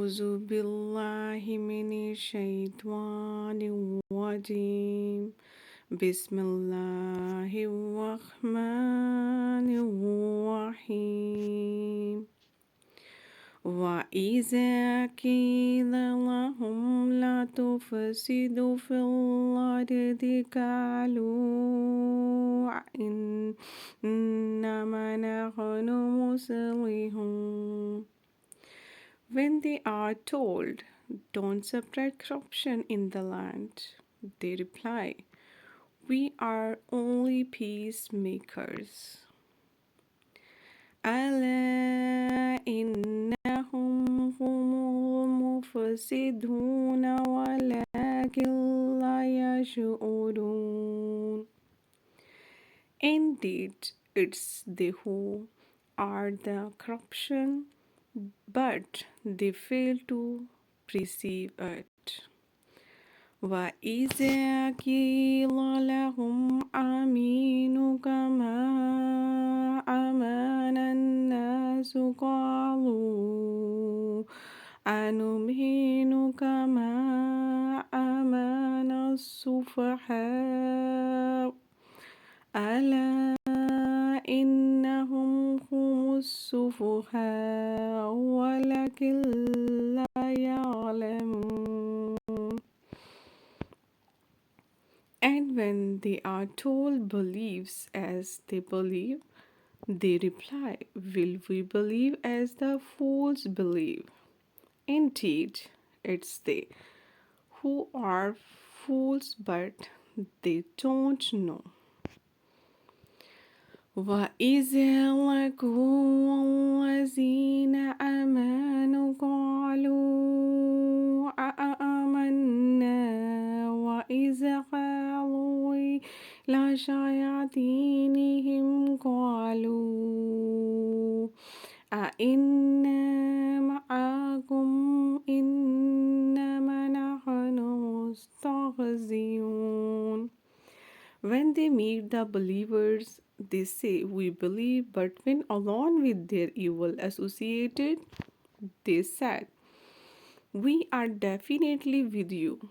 أعوذ بالله من الشيطان الرجيم بسم الله الرحمن الرحيم وإذا قيل لهم لا تفسدوا في الأرض قالوا إنما نحن مصلحون. When they are told, don't spread corruption in the land, they reply, we are only peacemakers. ألا إنهم هم المفسدون ولكن لا يشعرون. Indeed, it's they who are the corruption, but they fail to perceive it. وَإِذَا قِيلَ لَهُمْ آمِنُوا كَمَا آمَنَ النَّاسُ قَالُوا أَنُؤْمِنُ كَمَا آمَنَ السُّفَهَاءُ أَلَا إِنَّهُمْ هُمُ السُّفَهَاءُ وَلَكِنْ لَا يَعْلَمُونَ. And when they are told believes as they believe, they reply, will we believe as the fools believe? Indeed, it's they who are fools, but they don't know. وَإِذَا لَقُوا الَّذِينَ آمَنُوا قَالُوا آمَنَّا وَإِذَا خَلَوْا إِلَى شَيَاطِينِهِمْ قَالُوا أَإِنَّا مَعَكُمْ إِنَّمَا نَحْنُ مُسْتَهْزِئُونَ. When they meet the believers, they say, we believe, but when along with their evil associated, they said, we are definitely with you.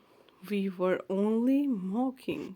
We were only mocking.